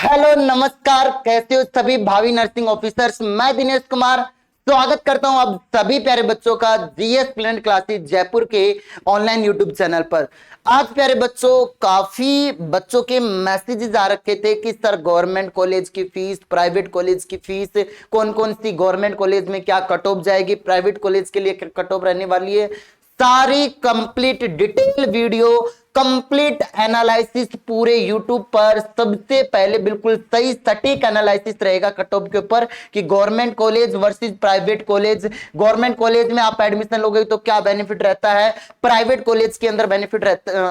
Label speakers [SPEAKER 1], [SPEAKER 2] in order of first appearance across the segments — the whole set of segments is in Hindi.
[SPEAKER 1] हेलो नमस्कार, कैसे हो सभी भावी नर्सिंग ऑफिसर्स। मैं दिनेश कुमार स्वागत करता हूं अब सभी प्यारे बच्चों का जीएस प्लेनेट क्लासेस जयपुर के ऑनलाइन यूट्यूब चैनल पर। आज प्यारे बच्चों, काफी बच्चों के मैसेजेस आ रखे थे कि सर गवर्नमेंट कॉलेज की फीस, प्राइवेट कॉलेज की फीस, कौन कौन सी गवर्नमेंट कॉलेज में क्या कट ऑफ जाएगी, प्राइवेट कॉलेज के लिए कट ऑफ रहने वाली है। सारी complete detail video, complete analysis पूरे यूट्यूब पर सबसे पहले बिल्कुल सही सटीक एनालिसिस रहेगा कट ऑफ के ऊपर कि government college versus private college. Government college में आप एडमिशन लोगे तो क्या बेनिफिट रहता है, प्राइवेट कॉलेज के अंदर बेनिफिट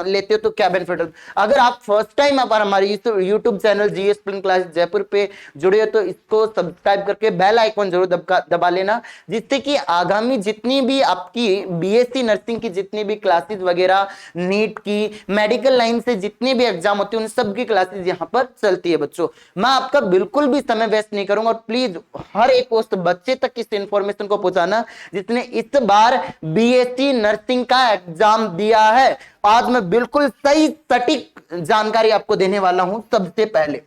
[SPEAKER 1] लेते हो तो क्या बेनिफिट रहता है। अगर आप फर्स्ट टाइम आप हमारे YouTube channel GS plain class Jaipur पे जुड़े हो तो इसको सब्सक्राइब करके बेल आइकन जरूर दबा लेना, जिससे कि आगामी जितनी भी आपकी बीएससी नर्सिंग की जितनी भी क्लासेस वगैरह, नीट की, मेडिकल लाइन से जितने भी एग्जाम होते हैं उन सब की क्लासेस यहां पर चलती है बच्चों। मैं आपका बिल्कुल भी समय वेस्ट नहीं करूंगा और प्लीज हर एक उस बच्चे तक इस इंफॉर्मेशन को पहुंचाना जिसने इस बार बीएससी नर्सिंग का एग्जाम दिया है। आज मैं बिल्कुल सही सटीक जानकारी आपको देने वाला हूं। सबसे पहले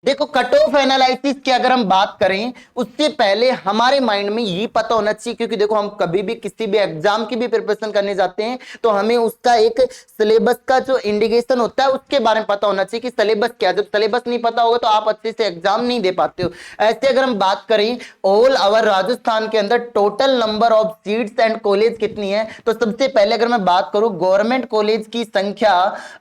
[SPEAKER 1] देखो, कट ऑफ एनालिसिस की अगर हम बात करें उससे पहले हमारे माइंड में ये पता होना चाहिए, क्योंकि देखो हम कभी भी किसी भी एग्जाम की भी प्रिपरेशन करने जाते हैं तो हमें उसका एक सिलेबस का जो इंडिकेशन होता है उसके बारे में पता होना चाहिए कि सिलेबस क्या है। जब सिलेबस नहीं पता होगा तो आप अच्छे से एग्जाम नहीं दे पाते हो। ऐसे अगर हम बात करें ऑल ओवर राजस्थान के अंदर total number of seats and college कितनी है, तो सबसे पहले अगर मैं बात करूं गवर्नमेंट कॉलेज की संख्या,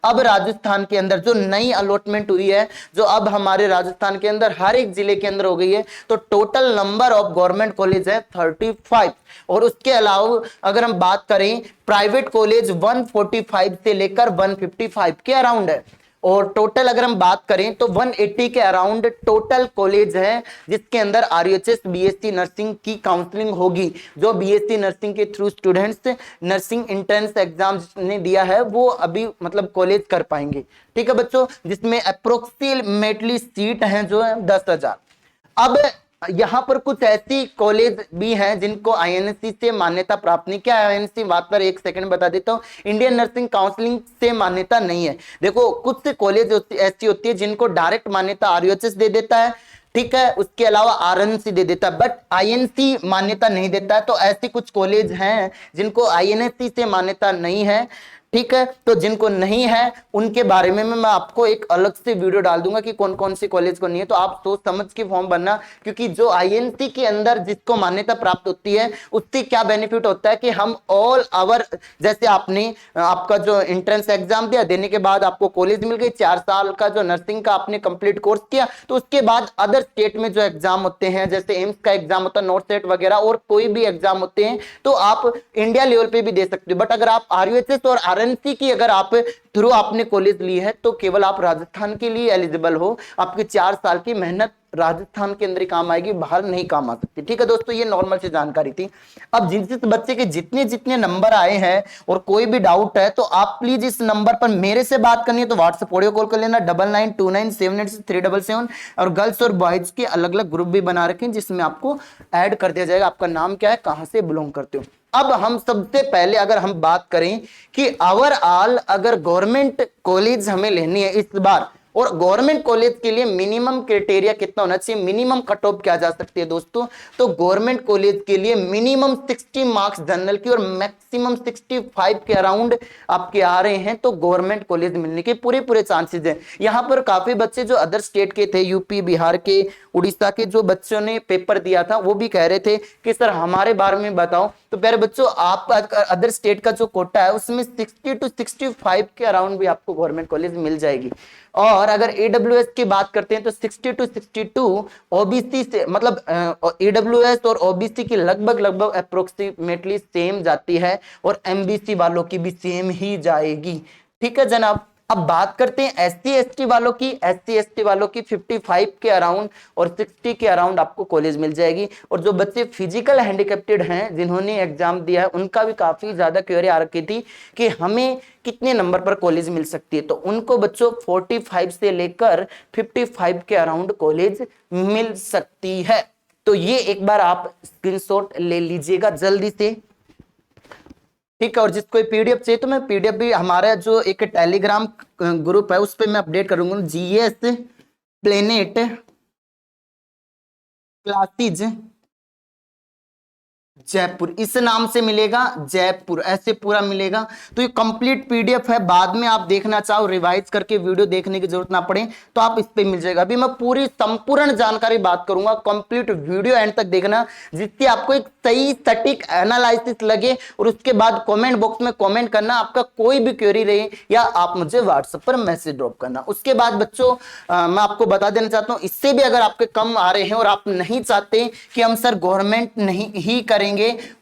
[SPEAKER 1] अब राजस्थान के अंदर जो नई अलॉटमेंट हुई है, जो अब हमारे राजस्थान के अंदर हर एक जिले के अंदर हो गई है, तो total number of government college है 35। और उसके अलावा अगर हम बात करें प्राइवेट कॉलेज 145 से लेकर 155 के अराउंड है। और टोटल अगर हम बात करें तो 180 के अराउंड टोटल कॉलेज है जिसके अंदर आरयूएचएस बीएससी नर्सिंग की काउंसलिंग होगी। जो बीएससी नर्सिंग के through students nursing entrance exam ने दिया है वो अभी मतलब कॉलेज कर पाएंगे। ठीक है बच्चों, जिसमें अप्रोक्सीमेटली सीट हैं जो है 10,000। अब यहां पर कुछ ऐसी कॉलेज भी हैं जिनको आईएनसी से मान्यता प्राप्त नहीं। क्या आईएनसी बात पर एक सेकंड बता देता हूं, इंडियन नर्सिंग काउंसिलिंग से मान्यता नहीं है। देखो कुछ से कॉलेज ऐसी होती है जिनको डायरेक्ट मान्यता आरयूएचएस दे देता है, ठीक है, उसके अलावा आरएनसी दे देता है, बट आईएनसी मान्यता नहीं देता है। तो ऐसी कुछ कॉलेज हैं जिनको आईएनसी से मान्यता नहीं है। ठीक है, तो जिनको नहीं है उनके बारे में मैं आपको एक अलग से वीडियो डाल दूंगा कि कौन कौन सी कॉलेज को नहीं है, तो आप सोच समझ के फॉर्म भरना। क्योंकि जो आईएनसी के अंदर जिसको मान्यता प्राप्त होती है उससे क्या बेनिफिट होता है कि हम ऑल आवर, जैसे आपने आपका जो एंट्रेंस एग्जाम दिया, देने के बाद आपको कॉलेज मिल गई, 4 साल का जो नर्सिंग का आपने कंप्लीट कोर्स किया, तो उसके बाद अदर स्टेट में जो एग्जाम होते हैं जैसे एम्स का एग्जाम होता है, नॉर्थ सेट वगैरह और कोई भी एग्जाम होते हैं, तो आप इंडिया लेवल पे भी दे सकते हो। बट अगर आप आरयूएचएस और आरएनसी की अगर आप थ्रू आपने कॉलेज ली है तो केवल आप राजस्थान के लिए एलिजिबल हो। आपकी 4 साल की मेहनत राजस्थान के अंदर ही काम आएगी, बाहर नहीं काम आ सकती। ठीक है दोस्तों, ये नॉर्मल सी जानकारी थी। अब जिस बच्चे के जितने जितने नंबर आए हैं और कोई भी डाउट है तो आप प्लीज इस नंबर पर मेरे से बात करनी है तो व्हाट्सएप ऑडियो कॉल कर लेना 9929786377। और गर्ल्स और बॉयज के अलग अलग ग्रुप भी बना रखे हैं जिसमें आपको ऐड कर दिया जाएगा, आपका नाम क्या है, कहां से बिलोंग करते हो। अब हम सबसे पहले अगर हम बात करें कि ओवरऑल अगर गवर्नमेंट कॉलेज हमें लेनी है इस बार, और गवर्नमेंट कॉलेज के लिए मिनिमम क्राइटेरिया कितना होना चाहिए, मिनिमम कट ऑफ क्या जा सकती है दोस्तों, तो गवर्नमेंट कॉलेज के लिए मिनिमम 60 मार्क्स जनरल की और मैक्सिमम 65 के अराउंड आपके आ रहे हैं तो गवर्नमेंट कॉलेज मिलने के पूरे पूरे चांसेस हैं। यहां पर काफी बच्चे जो अदर स्टेट के थे, यूपी, बिहार के, उड़ीसा के, जो बच्चों ने पेपर दिया था वो भी कह रहे थे कि सर हमारे बारे में बताओ। तो प्यारे बच्चों, आप अदर स्टेट का जो कोटा है उसमें 60 to 65 के अराउंड भी आपको गवर्नमेंट कॉलेज मिल जाएगी। और अगर एडब्ल्यूएस की बात करते हैं तो 60 to 62 ओबीसी से, मतलब एडब्ल्यूएस और ओबीसी की लगभग लगभग अप्रोक्सीमेटली सेम जाती है और एमबीसी वालों की भी सेम ही जाएगी। ठीक है जनाब। अब बात करते हैं एससी एसटी वालों की। एससी एसटी वालों की 55 के अराउंड और 60 के अराउंड आपको कॉलेज मिल जाएगी। और जो बच्चे फिजिकल हैंडिकैप्टेड हैं जिन्होंने एग्जाम दिया है उनका भी काफी ज्यादा क्वेरी आ रखी थी कि हमें कितने नंबर पर कॉलेज मिल सकती है, तो उनको बच्चों 45 से लेकर 55 के अराउंड कॉलेज मिल सकती है। तो ये एक बार आप स्क्रीनशॉट ले लीजिएगा जल्दी से। ठीक है, और जिसको पीडीएफ चाहिए तो मैं पीडीएफ भी, हमारा जो एक टेलीग्राम ग्रुप है उस पर मैं अपडेट करूंगा, जीएस प्लेनेट क्लासेज जयपुर, इस नाम से मिलेगा, जयपुर ऐसे पूरा मिलेगा। तो ये कंप्लीट पीडीएफ है, बाद में आप देखना चाहो रिवाइज करके वीडियो देखने की जरूरत ना पड़े तो आप इस पे मिल जाएगा। अभी मैं पूरी संपूर्ण जानकारी बात करूंगा, कंप्लीट वीडियो एंड तक देखना, जिससे आपको एक सही सटीक एनालिसिस लगे। और उसके बाद कमेंट बॉक्स में कमेंट करना, आपका कोई भी क्वेरी रहे, या आप मुझे व्हाट्सएप पर मैसेज ड्रॉप करना। उसके बाद बच्चों मैं आपको बता देना चाहता हूं, इससे भी अगर आपके कम आ रहे हैं और आप नहीं चाहते कि हम सर गवर्नमेंट नहीं ही करेंगे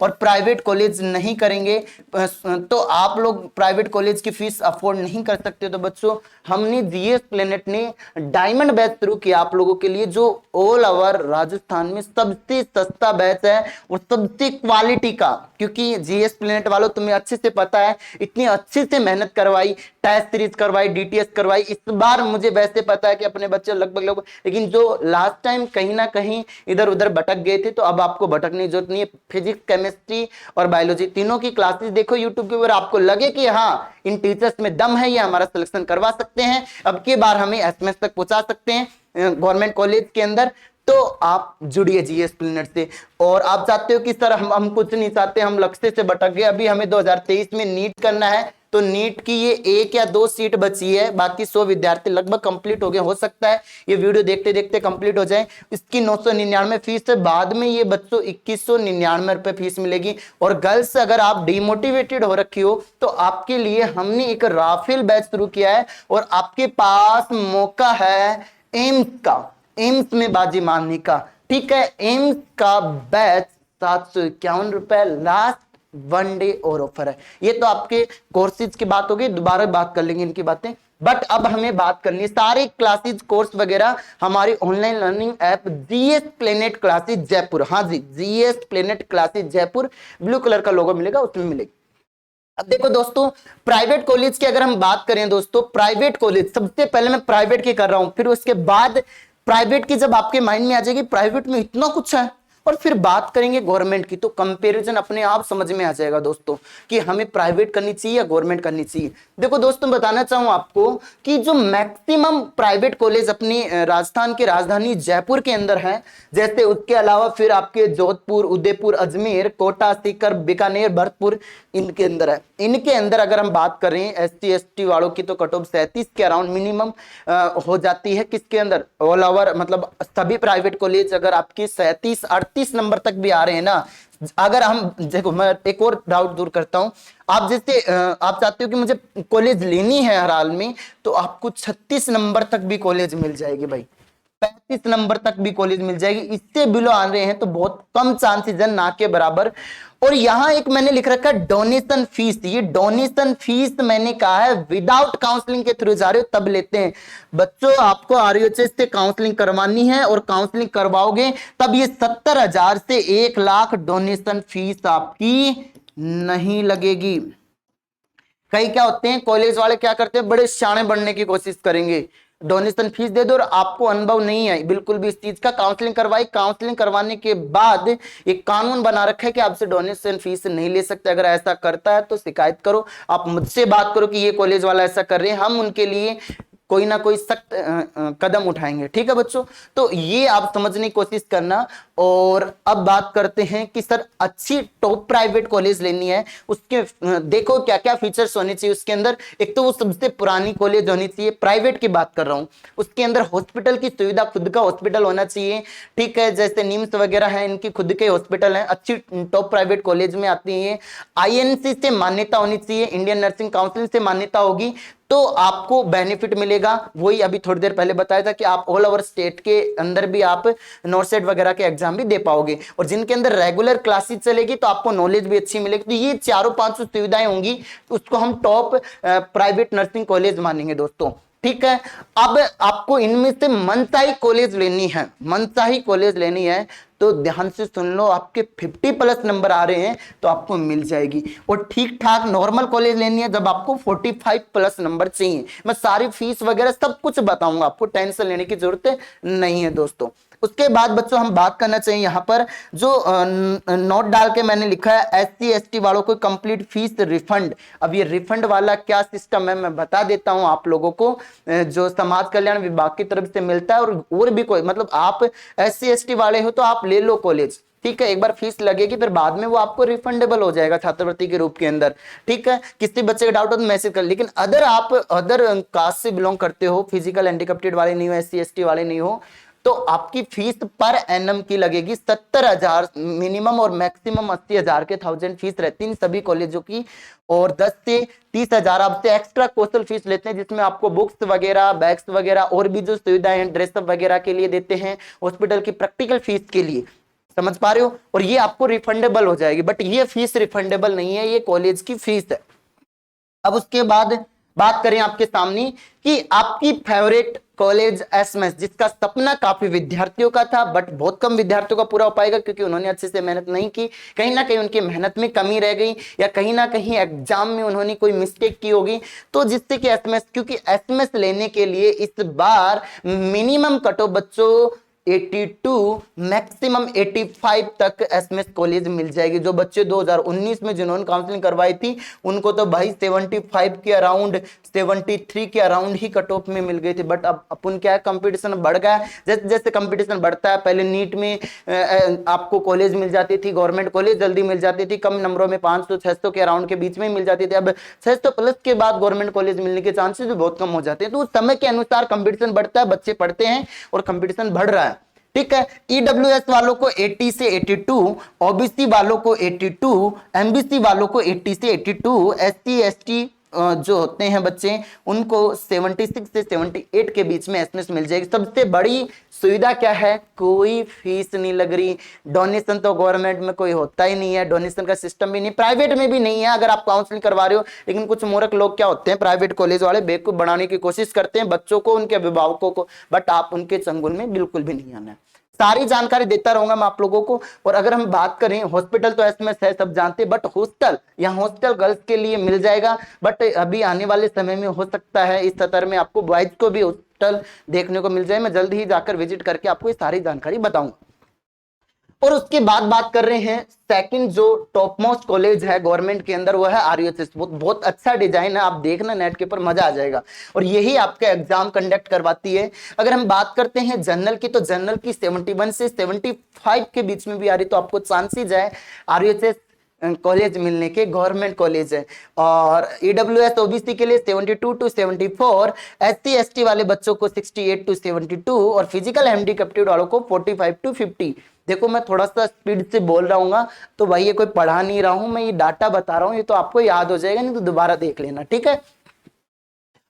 [SPEAKER 1] और प्राइवेट कॉलेज नहीं करेंगे, तो आप लोग प्राइवेट कॉलेज की फीस अफोर्ड नहीं कर सकते, तो बच्चों हमने जीएस प्लेनेट ने डायमंड बैच शुरू किया आप लोगों के लिए, जो ऑल ओवर राजस्थान में सबसे सस्ता बैच है और सबसे क्वालिटी का। क्योंकि जीएस प्लेनेट वालों तुम्हें अच्छे से पता है, इतनी अच्छे से मेहनत करवाई, टेस्ट सीरीज करवाई, डीटीएस करवाई। इस बार मुझे वैसे पता है कि अपने बच्चे लगभग लेकिन जो लास्ट टाइम कहीं ना कहीं इधर उधर भटक गए थे, तो अब आपको भटकने की जरूरत नहीं है। फिजिक्स, केमिस्ट्री और बायोलॉजी तीनों की क्लासेस देखो यूट्यूब के ऊपर, आपको लगे कि हाँ इन टीचर्स में दम है, ये हमारा सिलेक्शन करवा सकते हैं, अब की बार हमें एसएमएस तक पहुंचा सकते हैं गवर्नमेंट कॉलेज के अंदर, तो आप जुड़िए जीएस प्लेनेट से। और आप चाहते हो कि सर हम कुछ नहीं चाहते, हम लक्ष्य से भटक गए, अभी हमें 2023 में नीट करना है, तो नीट की ये 1 या 2 सीट बची है, बाकी 100 विद्यार्थी लगभग कंप्लीट हो गए। हो सकता है ये वीडियो देखते देखते कंप्लीट हो जाए। इसकी 999 फीस है, बाद में ये बच्चों 2199 रुपए फीस मिलेगी। और गर्ल्स अगर आप डिमोटिवेटेड हो रखी हो, तो आपके लिए हमने एक राफेल बैच शुरू किया है, और आपके पास मौका है एम्स का, एम्स में बाजी मारने का। ठीक है, एम्स का बैच 751 रुपए लास्ट 1 डे और ऑफर है। ये तो आपके कोर्सेज की बात होगी, दोबारा बात कर लेंगे इनकी बातें। बट अब हमें बात करनी है सारे क्लासेज कोर्स वगैरह हमारी online learning app GS Planet classes Jaipur. हाँ जी, GS Planet classes Jaipur, blue colour का लोगो मिलेगा, उसमें मिलेगी। अब देखो दोस्तों, प्राइवेट कॉलेज की अगर हम बात करें दोस्तों, प्राइवेट कॉलेज सबसे पहले मैं प्राइवेट की कर रहा हूं, फिर उसके बाद प्राइवेट की जब आपके माइंड में आ जाएगी प्राइवेट में इतना कुछ है, और फिर बात करेंगे गवर्नमेंट की, तो कंपैरिजन अपने आप समझ में आ जाएगा दोस्तों कि हमें प्राइवेट करनी चाहिए या गवर्नमेंट करनी चाहिए। देखो दोस्तों, बताना चाहूं आपको कि जो मैक्सिमम प्राइवेट कॉलेज अपनी राजस्थान की राजधानी जयपुर के अंदर है, जैसे उसके अलावा फिर आपके जोधपुर, उदयपुर, अजमेर, कोटा, सीकर, बीकानेर, भरतपुर, इनके अंदर है। इनके अंदर अगर हम बात करें एसटी एसटी वालों की, तो कट ऑफ 37 के अराउंड मिनिमम हो जाती है। किसके अंदर? ऑल ओवर, मतलब सभी प्राइवेट कॉलेज अगर आपकी 37 38 नंबर तक भी आ रहे हैं ना। अगर हम देखो, मैं एक और डाउट दूर करता हूं, आप जैसे आप चाहते हो कि मुझे कॉलेज लेनी है हर हाल में, तो आपको 36 नंबर तक भी कॉलेज मिल जाएगी भाई, 35 नंबर तक भी कॉलेज मिल जाएगी। इससे बिलो आ रहे हैं तो बहुत कम चांसेस है, ना के बराबर। और यहां एक मैंने लिख रखा है डोनेशन फीस। ये डोनेशन फीस मैंने कहा है विदाउट काउंसलिंग के थ्रू जा रहे हो तब लेते हैं। बच्चों आपको आरयूएचएस से काउंसलिंग करवानी है और काउंसलिंग करवाओगे तब ये 70,000 से 1 लाख डोनेशन फीस आपकी नहीं लगेगी। कई क्या होते हैं कॉलेज वाले, क्या करते हैं, बड़े शाणे बनने की कोशिश करेंगे, डोनेशन फीस दे दो और आपको अनुभव नहीं है बिल्कुल भी इस चीज का। काउंसलिंग करवाई, काउंसलिंग करवाने के बाद एक कानून बना रखा है कि आपसे डोनेशन फीस नहीं ले सकते। अगर ऐसा करता है तो शिकायत करो, आप मुझसे बात करो कि ये कॉलेज वाला ऐसा कर रहे हैं, हम उनके लिए कोई ना कोई सख्त कदम उठाएंगे। ठीक है बच्चों, तो ये आप समझने की कोशिश करना। और अब बात करते हैं कि सर अच्छी टॉप प्राइवेट कॉलेज लेनी है, उसके देखो क्या क्या फीचर्स होने चाहिए उसके अंदर। एक तो वो सबसे पुरानी कॉलेज होनी चाहिए, प्राइवेट की बात कर रहा हूं। उसके अंदर हॉस्पिटल की सुविधा, खुद का हॉस्पिटल होना चाहिए। ठीक है, जैसे निम्स वगैरह है, इनकी खुद के हॉस्पिटल है, अच्छी टॉप प्राइवेट कॉलेज में आती है। आईएनसी से मान्यता होनी चाहिए, इंडियन नर्सिंग काउंसिल से मान्यता होगी तो आपको बेनिफिट मिलेगा। वही अभी थोड़ी देर पहले बताया था कि आप ऑल ओवर स्टेट के अंदर भी आप नॉर्सेट वगैरह के एग्जाम भी दे पाओगे, और जिनके अंदर रेगुलर क्लासेस चलेगी तो आपको नॉलेज भी अच्छी मिलेगी। तो ये चारों पांचों सुविधाएं होंगी, उसको हम टॉप प्राइवेट नर्सिंग कॉलेज मानेंगे दोस्तों। ठीक है, अब आपको इनमें से मनचाही कॉलेज लेनी है, मनचाही कॉलेज लेनी है तो ध्यान से सुन लो, आपके 50+ नंबर आ रहे हैं तो आपको मिल जाएगी। और ठीक ठाक नॉर्मल कॉलेज लेनी है जब आपको 45+ नंबर चाहिए। मैं सारी फीस वगैरह सब कुछ बताऊंगा, आपको टेंशन लेने की जरूरत नहीं है दोस्तों। उसके बाद बच्चों हम बात करना चाहिए यहाँ पर जो नोट डाल के मैंने लिखा है एससी एसटी वालों को कंप्लीट फीस रिफंड। अब ये रिफंड वाला क्या सिस्टम है मैं बता देता हूँ आप लोगों को, जो समाज कल्याण विभाग की तरफ से मिलता है। और भी कोई मतलब आप एससी एसटी वाले हो तो आप ले लो कॉलेज, ठीक है। एक बार फीस लगेगी फिर बाद में वो आपको रिफंडेबल हो जाएगा छात्रवृत्ति के रूप के अंदर, ठीक है। किसी बच्चे का डाउट हो तो मैसेज कर। लेकिन अगर आप अदर कास्ट से बिलोंग करते हो, फिजिकल हैंडिकैप्टेड वाले नहीं हो, एससी एसटी वाले नहीं हो, तो आपकी फीस पर एनम की लगेगी 70,000 मिनिमम और मैक्सिमम 80,000 के 1000 फीस रहती है सभी कॉलेजों की। और 10 से 30,000 आपसे एक्स्ट्रा कोर्सल फीस लेते हैं, जिसमें आपको बुक्स वगैरह, बैग्स वगैरह और भी जो सुविधाएं हैं ड्रेसअप वगैरह के लिए देते हैं, हॉस्पिटल की प्रैक्टिकल फीस के लिए, समझ पा रहे हो। और ये आपको रिफंडेबल हो जाएगी, बट ये फीस रिफंडेबल नहीं है, ये कॉलेज की फीस है। अब उसके बाद बात करें आपके सामने कि आपकी फेवरेट कॉलेज एसएमएस, जिसका सपना काफी विद्यार्थियों का था बट बहुत कम विद्यार्थियों का पूरा हो पाएगा क्योंकि उन्होंने अच्छे से मेहनत नहीं की। कहीं ना कहीं उनकी मेहनत में कमी रह गई या कहीं ना कहीं एग्जाम में उन्होंने कोई मिस्टेक की होगी, तो जिससे कि एसएमएस, क्योंकि एसएमएस लेने के लिए इस बार मिनिमम कट ऑफ बच्चों 82 मैक्सिमम 85 तक एसएमएस कॉलेज मिल जाएगी। जो बच्चे 2019 में जिन्होंने काउंसलिंग करवाई थी उनको तो भाई 75 के अराउंड, 73 के अराउंड ही कट ऑफ में मिल गई थी। बट अब अपन क्या है, कंपटीशन बढ़ गया। जैसे जैसे कंपटीशन बढ़ता है, पहले नीट में आपको कॉलेज मिल जाती थी, गवर्नमेंट कॉलेज जल्दी मिल जाती थी, कम नंबरों में 500-600 के अराउंड के बीच में मिल जाती थी। अब 600 प्लस के बाद गवर्नमेंट कॉलेज मिलने के चांसेस भी बहुत कम हो जाते हैं। तो उस समय के अनुसार कंपटीशन बढ़ता है, बच्चे पढ़ते हैं और कंपटीशन बढ़ रहा है, ठीक है। ईडब्ल्यूएस वालों को 80 से 82, ओबीसी वालों को 82, एमबीसी वालों को 80 से 82, एससी एसटी जो होते हैं बच्चे उनको 76 से 78 के बीच में एसएमएस मिल जाएगी। सबसे बड़ी सुविधा क्या है, कोई फीस नहीं लग रही। डोनेशन तो गवर्नमेंट में कोई होता ही नहीं है, डोनेशन का सिस्टम भी नहीं, प्राइवेट में भी नहीं है अगर आप काउंसलिंग करवा रहे हो। लेकिन कुछ मूर्ख लोग क्या होते हैं, प्राइवेट कॉलेज वाले बेवकूफ बनाने की कोशिश करते हैं बच्चों को, उनके अभिभावकों को, बट आप उनके चंगुल में बिल्कुल भी नहीं आना है। सारी जानकारी देता रहूंगा मैं आप लोगों को। और अगर हम बात करें हॉस्पिटल तो एसएमएस है, सब जानते हैं, बट हॉस्टल, यहाँ हॉस्टल गर्ल्स के लिए मिल जाएगा, बट अभी आने वाले समय में हो सकता है इस सत्र में आपको बॉयज को भी हॉस्टल देखने को मिल जाए। मैं जल्दी ही जाकर विजिट करके आपको ये सारी जानकारी बताऊंगा। और उसके बाद बात कर रहे हैं सेकंड जो टॉप मोस्ट कॉलेज है गवर्नमेंट के अंदर, वो है आरयूएचएस। बहुत अच्छा डिजाइन है, आप देखना नेट के ऊपर मजा आ जाएगा। और यही आपका एग्जाम कंडक्ट करवाती है। अगर हम बात करते हैं जनरल की, तो जनरल की 71 से 75 के बीच में भी आ रही, तो आपको चांसेस है आरयूएचएस कॉलेज मिलने के, गवर्नमेंट कॉलेज है। और ईडब्ल्यूएस ओबीसी के लिए 72 to 74, एससी एसटी वाले बच्चों को 68 to 72 और फिजिकल हैंडिकैप्टेड वालों को 45 to 50। देखो मैं थोड़ा सा स्पीड से बोल रहा हूँ तो भाई ये कोई पढ़ा नहीं रहा हूं, मैं ये डाटा बता रहा हूँ, ये तो आपको याद हो जाएगा, नहीं तो दोबारा देख लेना, ठीक है।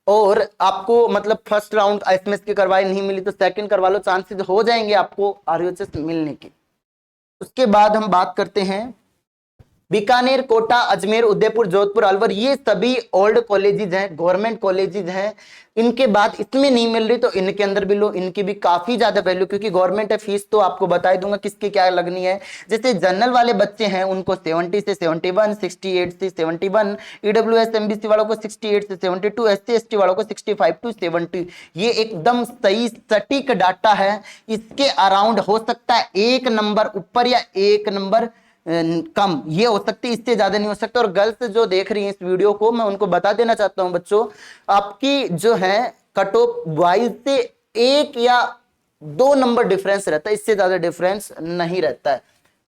[SPEAKER 1] और आपको मतलब फर्स्ट राउंड एसएमएस की करवाई नहीं मिली तो सेकंड करवा लो, चांसेस हो जाएंगे आपको आरयूएचएस मिलने के। उसके बाद हम बात करते हैं बीकानेर, कोटा, अजमेर, उदयपुर, जोधपुर, अलवर, ये सभी ओल्ड कॉलेजेस हैं, गवर्नमेंट कॉलेजेस हैं। इनके बाद इसमें नहीं मिल रही तो इनके अंदर भी लो, इनकी भी काफी ज्यादा वैल्यू, क्योंकि गवर्नमेंट है। फीस तो आपको बता दूंगा किसकी क्या लगनी है। जैसे जनरल वाले बच्चे हैं उनको 70 से 71, 68 से 71, ईडब्ल्यूएस एमबीसी वालों को 68 से 72, एससी एसटी वालों को 65 to 70। ये एकदम सही सटीक डाटा है। इसके अराउंड हो सकता है एक नंबर ऊपर या एक नंबर कम, ये हो सकती है, इससे ज्यादा नहीं हो सकता। और गर्ल्स जो देख रही हैं इस वीडियो को, मैं उनको बता देना चाहता हूं बच्चों, आपकी जो है कट ऑफ वाइज से 1 या 2 नंबर डिफरेंस रहता है, इससे ज्यादा डिफरेंस नहीं रहता है,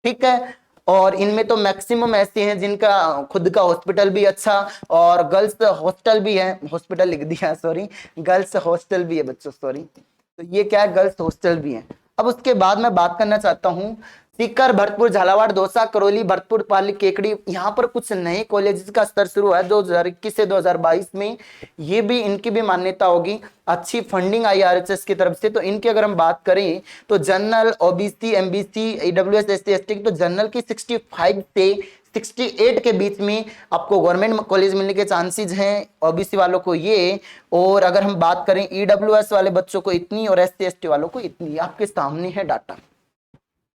[SPEAKER 1] ठीक है। और इनमें तो मैक्सिमम ऐसे हैं जिनका खुद का हॉस्पिटल भी अच्छा और गर्ल्स हॉस्टल भी है, हॉस्पिटल लिख दिया सॉरी, गर्ल्स हॉस्टल भी है बच्चों, सॉरी, तो ये क्या है, गर्ल्स हॉस्टल भी है। अब उसके बाद मैं बात करना चाहता हूं सीकर, भरतपुर, झालावाड़, दौसा, करौली, भरतपुर, पाली, केकड़ी, यहाँ पर कुछ नए कॉलेजेस का स्तर शुरू है 2021 से 2022 में। ये भी इनकी भी मान्यता होगी, अच्छी फंडिंग आई आरएचएस की तरफ से। तो इनकी अगर हम बात करें तो general, OBC, MBC, EWS, SC ST, तो जनरल की 65 से 68 के बीच में आपको गवर्नमेंट कॉलेज मिलने के चांसेस हैं, ओबीसी वालों को ये। और अगर हम बात करें ईडब्ल्यूएस वाले बच्चों को इतनी और एससी एसटी वालों को इतनी, आपके सामने है डाटा,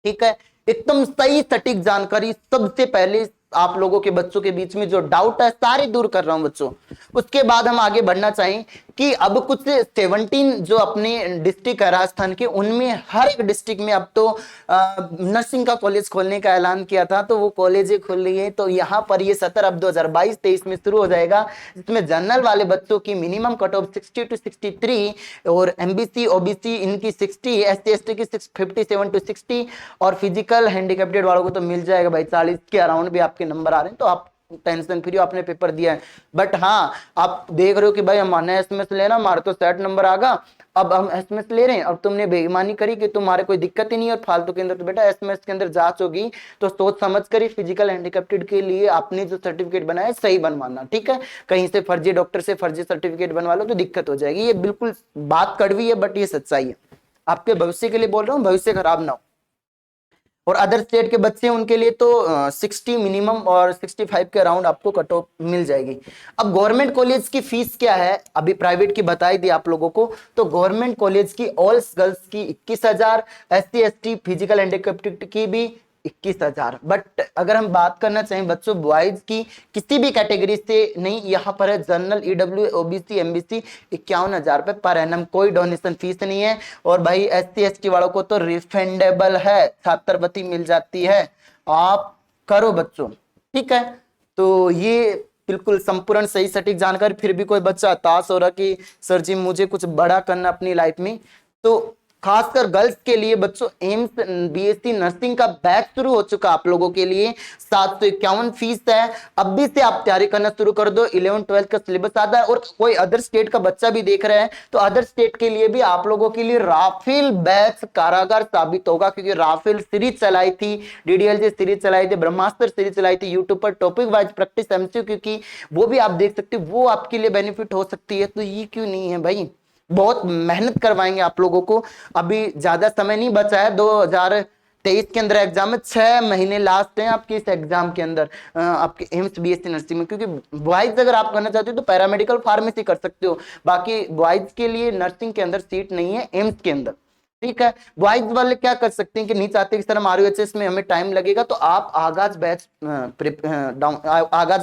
[SPEAKER 1] ठीक है। एकदम सही सटीक जानकारी, सबसे पहले आप लोगों के बच्चों के बीच में जो डाउट है सारे दूर कर रहा हूं बच्चों। उसके बाद हम आगे बढ़ना चाहें कि अब कुछ 17 जो अपने डिस्ट्रिक्ट है राजस्थान के, उनमें हर एक डिस्ट्रिक्ट में अब तो नर्सिंग का कॉलेज खोलने का ऐलान किया था, तो वो कॉलेज खुल रही है। तो यहाँ पर ये सत्र अब 2022-23 में शुरू हो जाएगा, जिसमें जनरल वाले बच्चों की मिनिमम कट ऑफ 60 to 63 और एमबीसी ओबीसी इनकी 60, एससी एसटी की 57 to 60 और फिजिकल हैंडीकैप्टेड वालों को तो मिल जाएगा भाई 40 के अराउंड भी आपके नंबर आ रहे हैं, तो आप टेंशन फ्री आपने पेपर दिया है। बट हाँ, आप देख रहे हो कि भाई हमारे एसएमएस लेना, हमारे तो 60 नंबर आ गया, अब हम एसएमएस ले रहे हैं, अब तुमने बेईमानी करी कि तुम्हारे कोई दिक्कत ही नहीं है और फालतू के अंदर, तो बेटा एसएमएस के अंदर जांच होगी तो सोच समझ कर ही फिजिकल हैंडीकैप्टेड के लिए आपने जो सर्टिफिकेट बनाया सही बनवाना, ठीक है। कहीं से फर्जी डॉक्टर से फर्जी सर्टिफिकेट बनवा लो तो दिक्कत हो जाएगी। ये बिल्कुल बात कड़वी है बट ये सच्चाई है, आपके भविष्य के लिए बोल रहा हूँ, भविष्य खराब ना हो। और अदर स्टेट के बच्चे उनके लिए तो 60 मिनिमम और 65 के अराउंड आपको कट ऑफ मिल जाएगी। अब गवर्नमेंट कॉलेज की फीस क्या है, अभी प्राइवेट की बताई दी आप लोगों को। तो गवर्नमेंट कॉलेज की ऑल गर्ल्स की 21,000, एससी एसटी फिजिकल हैंडीकैप्ड की भी 21,000। बट अगर हम बात करना चाहें बच्चों बॉयज की किसी भी कैटेगरी से नहीं, यहाँ पर है जनरल, ईडब्ल्यू, ओबीसी, एमबीसी 51,000 रुपए पर एनम, कोई डोनेशन फीस नहीं है। और भाई एससी एसटी वालों को तो रिफंडेबल है, छात्रवृत्ति मिल जाती है, आप करो बच्चों, ठीक है। तो ये बिल्कुल संपूर्ण सही सटीक जानकारी। फिर भी कोई बच्चा हताश हो रहा कि सर जी मुझे कुछ बड़ा करना अपनी लाइफ में, तो खासकर गर्ल्स के लिए बच्चों एम्स बीएससी नर्सिंग का बैच शुरू हो चुका आप लोगों के लिए, 751 फीस है। अब भी से आप तैयारी करना शुरू कर दो, 11-12 का सिलेबस आता है। और कोई अदर स्टेट का बच्चा भी देख रहा है तो अदर स्टेट के लिए भी आप लोगों के लिए राफेल बैच कारागार साबित होगा, क्योंकि राफेल सीरीज चलाई थी, डीडीएलजे सीरीज चलाई थी, ब्रह्मास्त्र सीरीज चलाई थी यूट्यूब पर, टॉपिक वाइज प्रैक्टिस एमसीक्यू की, वो भी आप देख सकते हो, वो आपके लिए बेनिफिट हो सकती है। तो ये क्यों नहीं है भाई, बहुत मेहनत करवाएंगे आप लोगों को। अभी ज्यादा समय नहीं बचा है, 2023 के अंदर एग्जाम है, 6 महीने लास्ट है आपके इस एग्जाम के अंदर आपके एम्स बीएससी नर्सिंग में। क्योंकि बॉयज अगर आप करना चाहते हो तो पैरामेडिकल फार्मेसी कर सकते हो, बाकी बॉयज के लिए नर्सिंग के अंदर सीट नहीं है एम्स के अंदर, ठीक है। बॉयज वाले क्या कर सकते हैं कि नहीं चाहते कि सर हम आरयूएचएस में हमें टाइम लगेगा, तो आप आगाज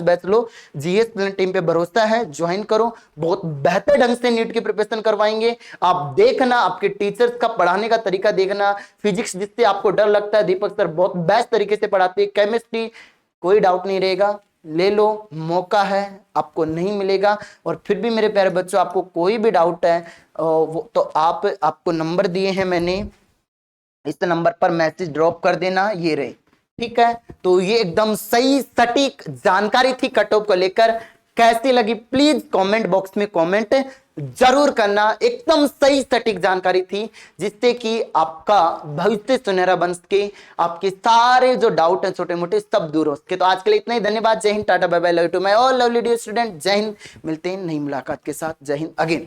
[SPEAKER 1] बैच लो, जीएस टीम पे भरोसा है, ज्वाइन करो, बहुत बेहतर ढंग से नीट की प्रिपरेशन करवाएंगे। आप देखना, आपके टीचर्स का पढ़ाने का तरीका देखना, फिजिक्स जिससे आपको डर लगता है दीपक सर बहुत बेस्ट तरीके से पढ़ाते हैं, केमिस्ट्री कोई डाउट नहीं रहेगा, ले लो, मौका है, आपको नहीं मिलेगा। और फिर भी मेरे प्यारे बच्चों आपको कोई भी डाउट है तो आपको नंबर दिए हैं मैंने, इस नंबर पर मैसेज ड्रॉप कर देना, ये रहे, ठीक है। तो ये एकदम सही सटीक जानकारी थी कट ऑफ को लेकर। कैसी लगी प्लीज कमेंट बॉक्स में कमेंट जरूर करना। एकदम सही सटीक जानकारी थी जिससे कि आपका भविष्य सुनहरा बन सके, आपके सारे जो डाउट हैं छोटे मोटे सब दूर हो सके। तो आज के लिए इतना ही, धन्यवाद, Jai Hind, tata bye bye, love you to my all lovely dear student, Jai Hind. मिलते हैं नई मुलाकात के साथ, जय हिंद अगेन।